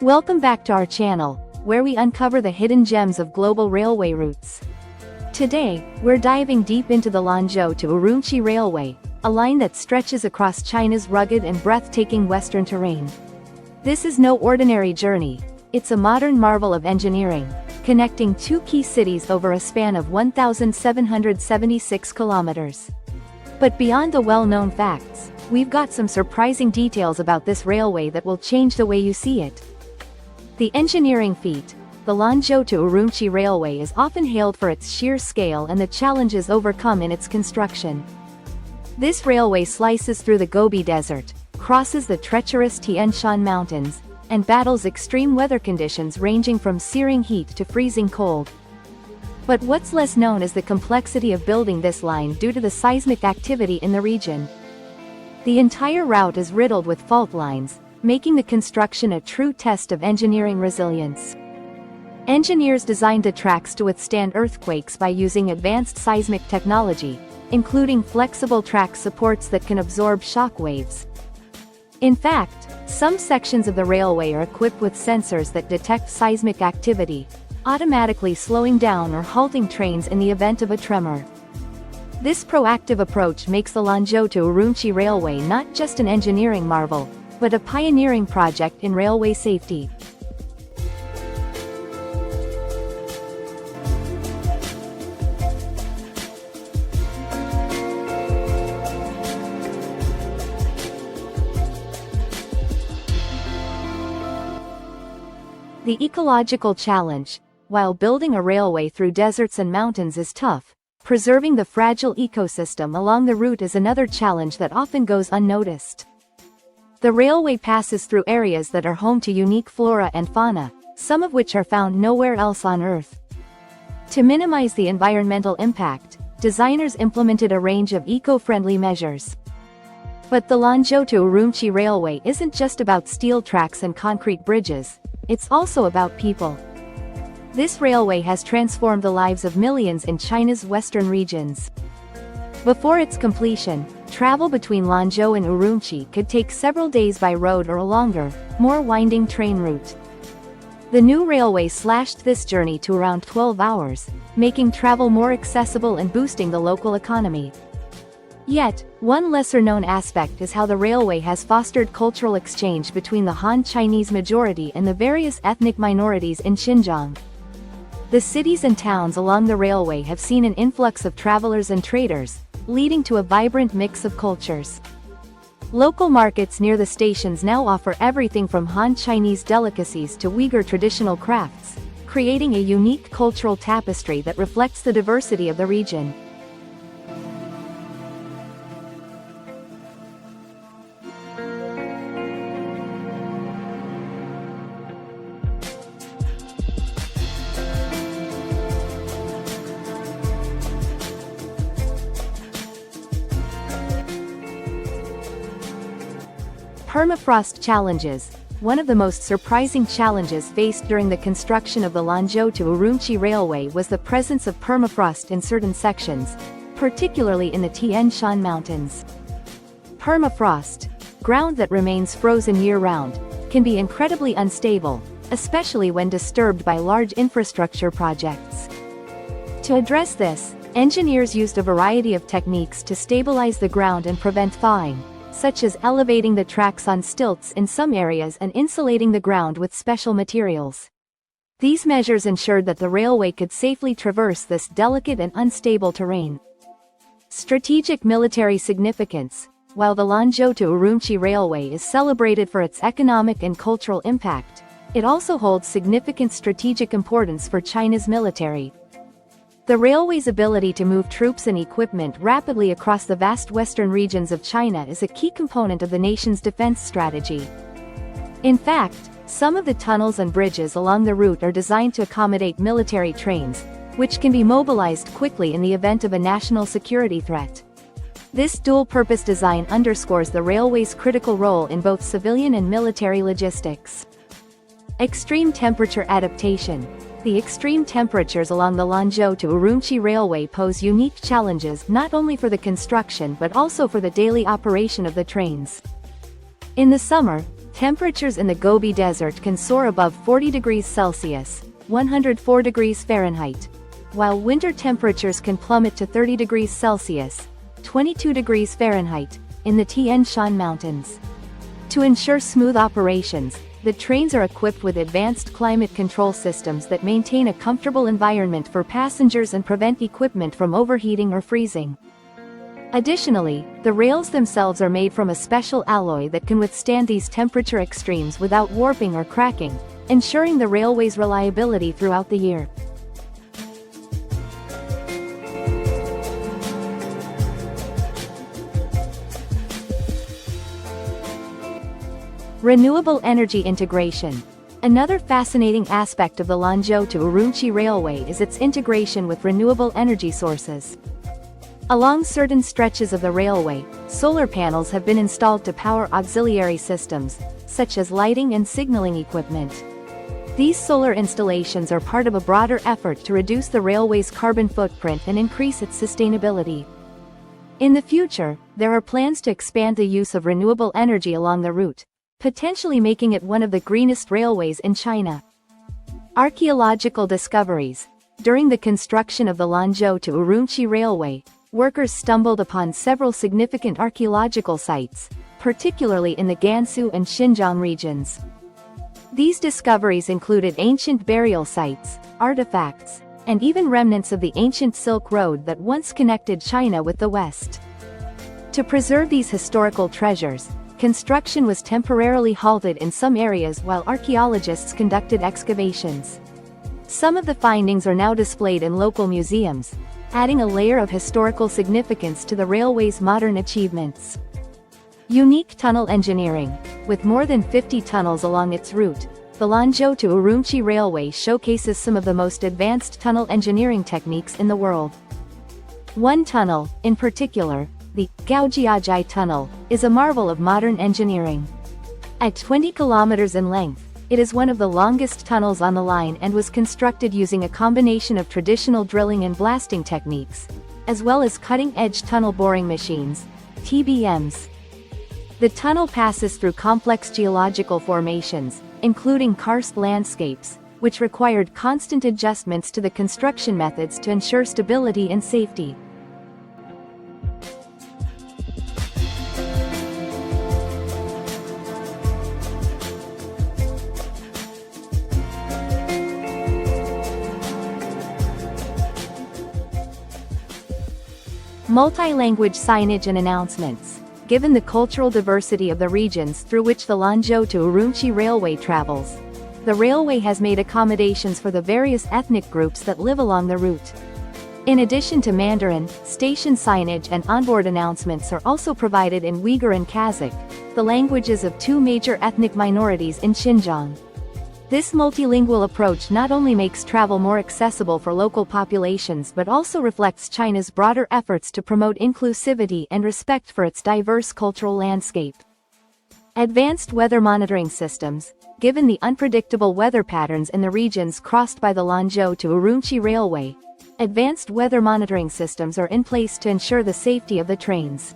Welcome back to our channel, where we uncover the hidden gems of global railway routes. Today, we're diving deep into the Lanzhou to Urumqi Railway, a line that stretches across China's rugged and breathtaking western terrain. This is no ordinary journey, it's a modern marvel of engineering, connecting two key cities over a span of 1,776 kilometers. But beyond the well-known facts, we've got some surprising details about this railway that will change the way you see it. The engineering feat, the Lanzhou to Urumqi Railway, is often hailed for its sheer scale and the challenges overcome in its construction. This railway slices through the Gobi Desert, crosses the treacherous Tian Shan Mountains, and battles extreme weather conditions ranging from searing heat to freezing cold. But what's less known is the complexity of building this line due to the seismic activity in the region. The entire route is riddled with fault lines, making the construction a true test of engineering resilience. Engineers designed the tracks to withstand earthquakes by using advanced seismic technology, including flexible track supports that can absorb shock waves. In fact, some sections of the railway are equipped with sensors that detect seismic activity, automatically slowing down or halting trains in the event of a tremor. This proactive approach makes the Lanzhou to Urumqi Railway not just an engineering marvel, but a pioneering project in railway safety. The ecological challenge. While building a railway through deserts and mountains is tough, preserving the fragile ecosystem along the route is another challenge that often goes unnoticed. The railway passes through areas that are home to unique flora and fauna, some of which are found nowhere else on Earth. To minimize the environmental impact, designers implemented a range of eco-friendly measures. But the Lanzhou to Urumqi Railway isn't just about steel tracks and concrete bridges, it's also about people. This railway has transformed the lives of millions in China's western regions. Before its completion, travel between Lanzhou and Urumqi could take several days by road or a longer, more winding train route. The new railway slashed this journey to around 12 hours, making travel more accessible and boosting the local economy. Yet, one lesser-known aspect is how the railway has fostered cultural exchange between the Han Chinese majority and the various ethnic minorities in Xinjiang. The cities and towns along the railway have seen an influx of travelers and traders, leading to a vibrant mix of cultures. Local markets near the stations now offer everything from Han Chinese delicacies to Uyghur traditional crafts, creating a unique cultural tapestry that reflects the diversity of the region. Permafrost Challenges. One of the most surprising challenges faced during the construction of the Lanzhou to Urumqi Railway was the presence of permafrost in certain sections, particularly in the Tian Shan Mountains. Permafrost, ground that remains frozen year-round, can be incredibly unstable, especially when disturbed by large infrastructure projects. To address this, engineers used a variety of techniques to stabilize the ground and prevent thawing, such as elevating the tracks on stilts in some areas and insulating the ground with special materials. These measures ensured that the railway could safely traverse this delicate and unstable terrain. Strategic military significance. While the Lanzhou to Urumqi Railway is celebrated for its economic and cultural impact, it also holds significant strategic importance for China's military. The railway's ability to move troops and equipment rapidly across the vast western regions of China is a key component of the nation's defense strategy. In fact, some of the tunnels and bridges along the route are designed to accommodate military trains, which can be mobilized quickly in the event of a national security threat. This dual-purpose design underscores the railway's critical role in both civilian and military logistics. Extreme temperature adaptation. The extreme temperatures along the Lanzhou to Urumqi Railway pose unique challenges not only for the construction but also for the daily operation of the trains. In the summer, Temperatures in the Gobi Desert can soar above 40 degrees Celsius, 104 degrees Fahrenheit, while winter temperatures can plummet to 30 degrees Celsius, 22 degrees Fahrenheit, in the Tian Shan Mountains. To ensure smooth operations, the trains are equipped with advanced climate control systems that maintain a comfortable environment for passengers and prevent equipment from overheating or freezing. Additionally, the rails themselves are made from a special alloy that can withstand these temperature extremes without warping or cracking, ensuring the railway's reliability throughout the year. Renewable energy integration. Another fascinating aspect of the Lanzhou to Urumqi Railway is its integration with renewable energy sources. Along certain stretches of the railway, solar panels have been installed to power auxiliary systems, such as lighting and signaling equipment. These solar installations are part of a broader effort to reduce the railway's carbon footprint and increase its sustainability. In the future, there are plans to expand the use of renewable energy along the route, potentially making it one of the greenest railways in China. Archaeological discoveries. During the construction of the Lanzhou to Urumqi Railway, workers stumbled upon several significant archaeological sites, particularly in the Gansu and Xinjiang regions. These discoveries included ancient burial sites, artifacts, and even remnants of the ancient Silk Road that once connected China with the West. To preserve these historical treasures, construction was temporarily halted in some areas while archaeologists conducted excavations. Some of the findings are now displayed in local museums, adding a layer of historical significance to the railway's modern achievements. Unique tunnel engineering. With more than 50 tunnels along its route, the Lanzhou to Urumqi Railway showcases some of the most advanced tunnel engineering techniques in the world. One tunnel, in particular, the Gaojiajai Tunnel, is a marvel of modern engineering. At 20 kilometers in length, it is one of the longest tunnels on the line and was constructed using a combination of traditional drilling and blasting techniques, as well as cutting-edge tunnel boring machines, TBMs. The tunnel passes through complex geological formations, including karst landscapes, which required constant adjustments to the construction methods to ensure stability and safety. Multi-language signage and announcements. Given the cultural diversity of the regions through which the Lanzhou to Urumqi Railway travels, the railway has made accommodations for the various ethnic groups that live along the route. In addition to Mandarin, station signage and onboard announcements are also provided in Uyghur and Kazakh, the languages of two major ethnic minorities in Xinjiang. This multilingual approach not only makes travel more accessible for local populations but also reflects China's broader efforts to promote inclusivity and respect for its diverse cultural landscape. Advanced weather monitoring systems. Given the unpredictable weather patterns in the regions crossed by the Lanzhou to Urumqi Railway, advanced weather monitoring systems are in place to ensure the safety of the trains.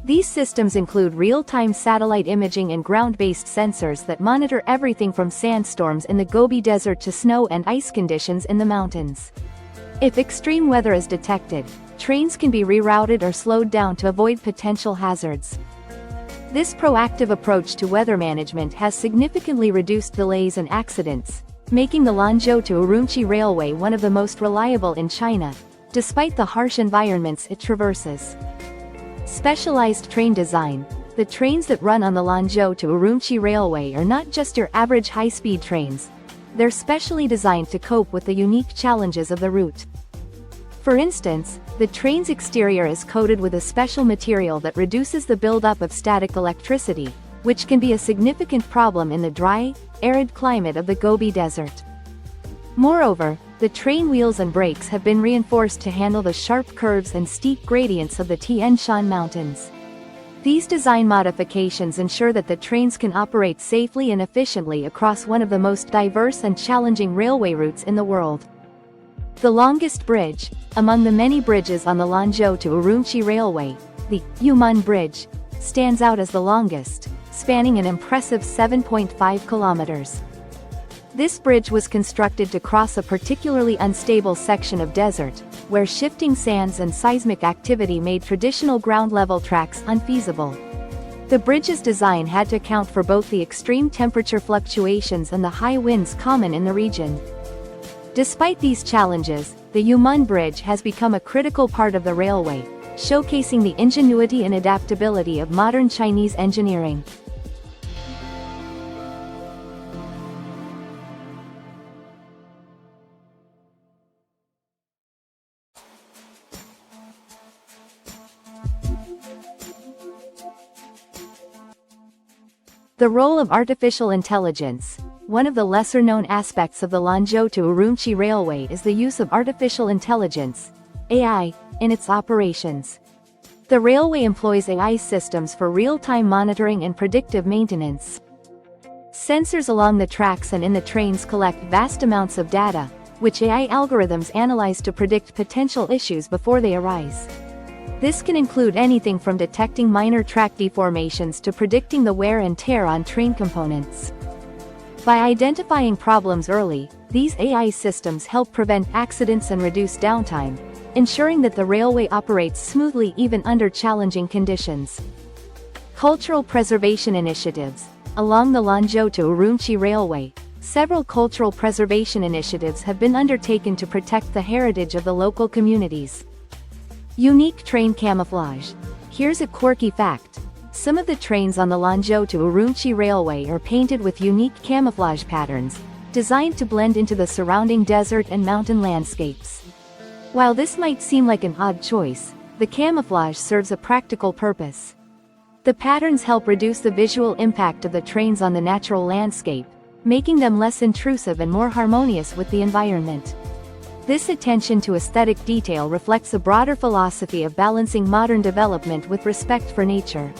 These systems include real-time satellite imaging and ground-based sensors that monitor everything from sandstorms in the Gobi Desert to snow and ice conditions in the mountains. If extreme weather is detected, trains can be rerouted or slowed down to avoid potential hazards. This proactive approach to weather management has significantly reduced delays and accidents, making the Lanzhou to Urumqi Railway one of the most reliable in China, despite the harsh environments it traverses. Specialized train design. The trains that run on the Lanzhou to Urumqi Railway are not just your average high-speed trains. They're specially designed to cope with the unique challenges of the route. For instance, the train's exterior is coated with a special material that reduces the buildup of static electricity, which can be a significant problem in the dry, arid climate of the Gobi Desert. Moreover, the train wheels and brakes have been reinforced to handle the sharp curves and steep gradients of the Tian Shan Mountains. These design modifications ensure that the trains can operate safely and efficiently across one of the most diverse and challenging railway routes in the world. The longest bridge. Among the many bridges on the Lanzhou to Urumqi Railway, the Yuman Bridge stands out as the longest, spanning an impressive 7.5 kilometers. This bridge was constructed to cross a particularly unstable section of desert, where shifting sands and seismic activity made traditional ground-level tracks unfeasible. The bridge's design had to account for both the extreme temperature fluctuations and the high winds common in the region. Despite these challenges, the Yumen Bridge has become a critical part of the railway, showcasing the ingenuity and adaptability of modern Chinese engineering. The role of artificial intelligence. One of the lesser-known aspects of the Lanzhou to Urumqi Railway is the use of artificial intelligence, AI, in its operations. The railway employs AI systems for real-time monitoring and predictive maintenance. Sensors along the tracks and in the trains collect vast amounts of data, which AI algorithms analyze to predict potential issues before they arise. This can include anything from detecting minor track deformations to predicting the wear and tear on train components. By identifying problems early, these AI systems help prevent accidents and reduce downtime, ensuring that the railway operates smoothly even under challenging conditions. Cultural preservation initiatives. Along the Lanzhou to Urumqi Railway, several cultural preservation initiatives have been undertaken to protect the heritage of the local communities. Unique train camouflage. Here's a quirky fact. Some of the trains on the Lanzhou to Urumqi Railway are painted with unique camouflage patterns, designed to blend into the surrounding desert and mountain landscapes. While this might seem like an odd choice, the camouflage serves a practical purpose. The patterns help reduce the visual impact of the trains on the natural landscape, making them less intrusive and more harmonious with the environment. This attention to aesthetic detail reflects a broader philosophy of balancing modern development with respect for nature.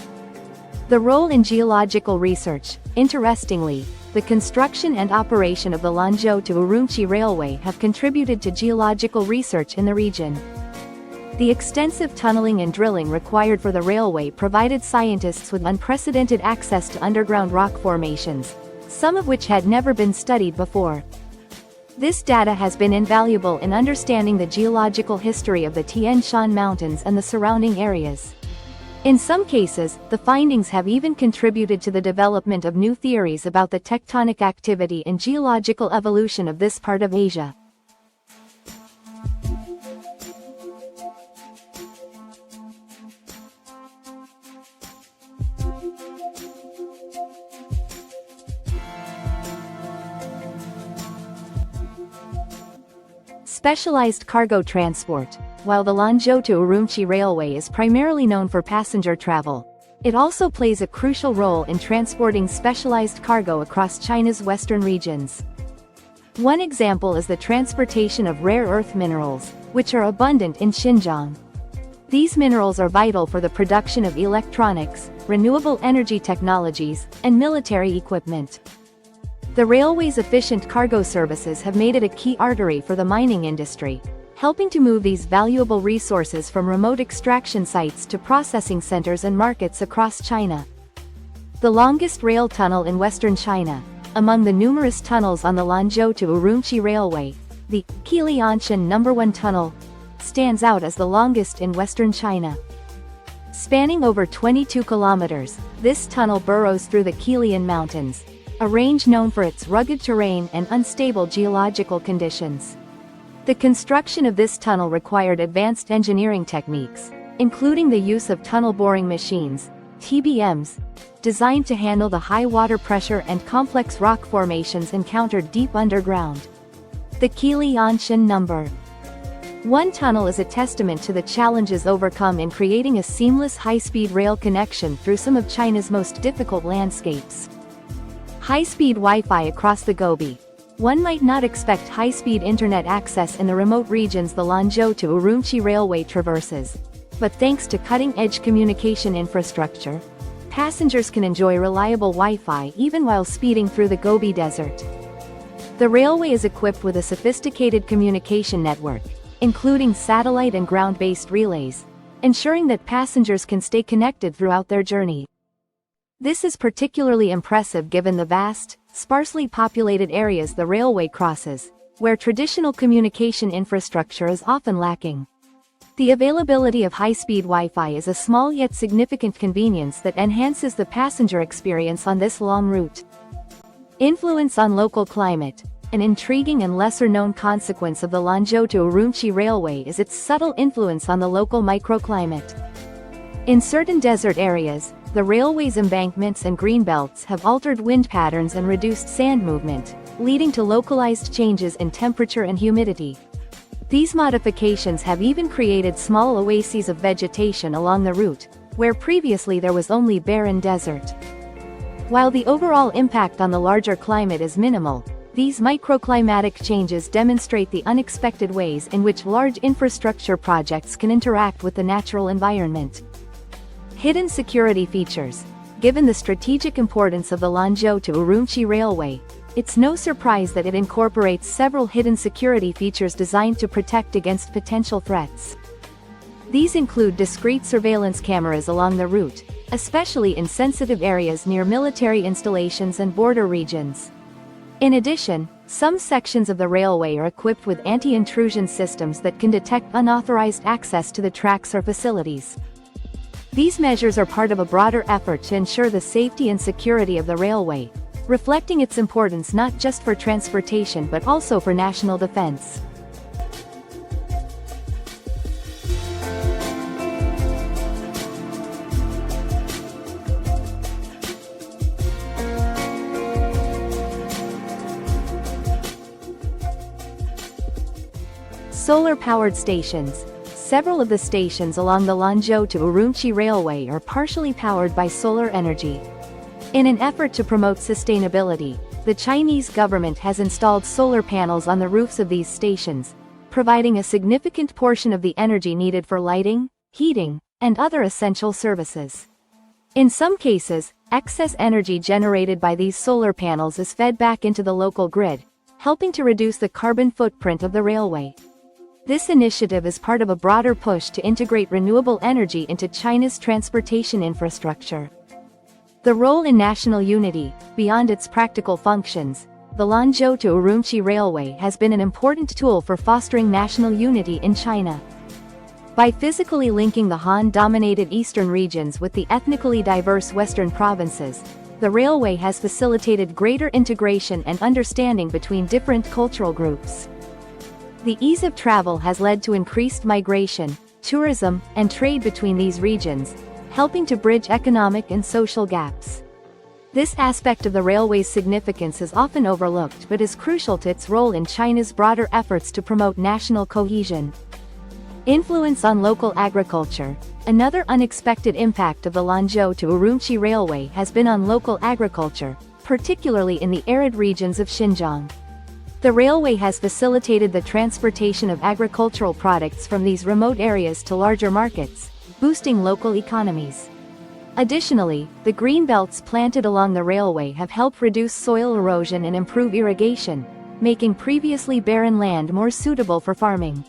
The role in geological research. Interestingly, the construction and operation of the Lanzhou to Urumqi Railway have contributed to geological research in the region. The extensive tunneling and drilling required for the railway provided scientists with unprecedented access to underground rock formations, some of which had never been studied before. This data has been invaluable in understanding the geological history of the Tian Shan Mountains and the surrounding areas. In some cases, the findings have even contributed to the development of new theories about the tectonic activity and geological evolution of this part of Asia. Specialized cargo transport. While the Lanzhou to Urumqi Railway is primarily known for passenger travel, it also plays a crucial role in transporting specialized cargo across China's western regions. One example is the transportation of rare earth minerals, which are abundant in Xinjiang. These minerals are vital for the production of electronics, renewable energy technologies, and military equipment. The railway's efficient cargo services have made it a key artery for the mining industry, helping to move these valuable resources from remote extraction sites to processing centers and markets across China. The longest rail tunnel in western China. Among the numerous tunnels on the Lanzhou to Urumqi Railway, the Qilianshan No. 1 tunnel stands out as the longest in western China. Spanning over 22 kilometers, this tunnel burrows through the Qilian Mountains, a range known for its rugged terrain and unstable geological conditions. The construction of this tunnel required advanced engineering techniques, including the use of tunnel boring machines, TBMs, designed to handle the high water pressure and complex rock formations encountered deep underground. The Qilianshan No. 1 tunnel is a testament to the challenges overcome in creating a seamless high-speed rail connection through some of China's most difficult landscapes. High-speed Wi-Fi across the Gobi. One might not expect high-speed internet access in the remote regions the Lanzhou to Urumqi Railway traverses. But thanks to cutting-edge communication infrastructure, passengers can enjoy reliable Wi-Fi even while speeding through the Gobi Desert. The railway is equipped with a sophisticated communication network, including satellite and ground-based relays, ensuring that passengers can stay connected throughout their journey. This is particularly impressive given the vast, sparsely populated areas the railway crosses, where traditional communication infrastructure is often lacking. The availability of high-speed Wi-Fi is a small yet significant convenience that enhances the passenger experience on this long route. Influence on local climate. An intriguing and lesser-known consequence of the Lanzhou to Urumqi Railway is its subtle influence on the local microclimate. In certain desert areas, the railway's embankments and greenbelts have altered wind patterns and reduced sand movement, leading to localized changes in temperature and humidity. These modifications have even created small oases of vegetation along the route, where previously there was only barren desert. While the overall impact on the larger climate is minimal, these microclimatic changes demonstrate the unexpected ways in which large infrastructure projects can interact with the natural environment. Hidden security features. Given the strategic importance of the Lanzhou to Urumqi Railway, it's no surprise that it incorporates several hidden security features designed to protect against potential threats. These include discrete surveillance cameras along the route, especially in sensitive areas near military installations and border regions. In addition, some sections of the railway are equipped with anti-intrusion systems that can detect unauthorized access to the tracks or facilities. These measures are part of a broader effort to ensure the safety and security of the railway, reflecting its importance not just for transportation but also for national defense. Solar-powered stations. Several of the stations along the Lanzhou to Urumqi Railway are partially powered by solar energy. In an effort to promote sustainability, the Chinese government has installed solar panels on the roofs of these stations, providing a significant portion of the energy needed for lighting, heating, and other essential services. In some cases, excess energy generated by these solar panels is fed back into the local grid, helping to reduce the carbon footprint of the railway. This initiative is part of a broader push to integrate renewable energy into China's transportation infrastructure. The role in national unity. Beyond its practical functions, the Lanzhou to Urumqi Railway has been an important tool for fostering national unity in China. By physically linking the Han-dominated eastern regions with the ethnically diverse western provinces, the railway has facilitated greater integration and understanding between different cultural groups. The ease of travel has led to increased migration, tourism, and trade between these regions, helping to bridge economic and social gaps. This aspect of the railway's significance is often overlooked but is crucial to its role in China's broader efforts to promote national cohesion. Influence on local agriculture. Another unexpected impact of the Lanzhou to Urumqi Railway has been on local agriculture, particularly in the arid regions of Xinjiang. The railway has facilitated the transportation of agricultural products from these remote areas to larger markets, boosting local economies. Additionally, the green belts planted along the railway have helped reduce soil erosion and improve irrigation, making previously barren land more suitable for farming.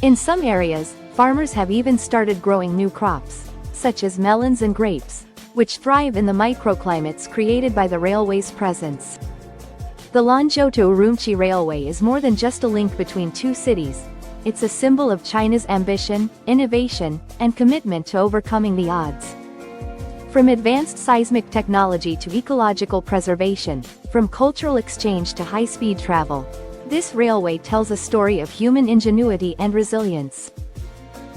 In some areas, farmers have even started growing new crops, such as melons and grapes, which thrive in the microclimates created by the railway's presence. The Lanzhou to Urumqi Railway is more than just a link between two cities. It's a symbol of China's ambition, innovation, and commitment to overcoming the odds. From advanced seismic technology to ecological preservation, from cultural exchange to high-speed travel, this railway tells a story of human ingenuity and resilience.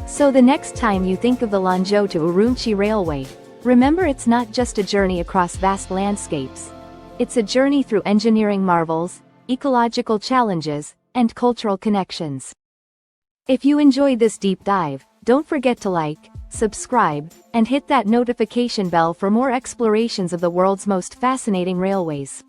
So the next time you think of the Lanzhou to Urumqi Railway, remember it's not just a journey across vast landscapes. It's a journey through engineering marvels, ecological challenges, and cultural connections. If you enjoyed this deep dive, don't forget to like, subscribe, and hit that notification bell for more explorations of the world's most fascinating railways.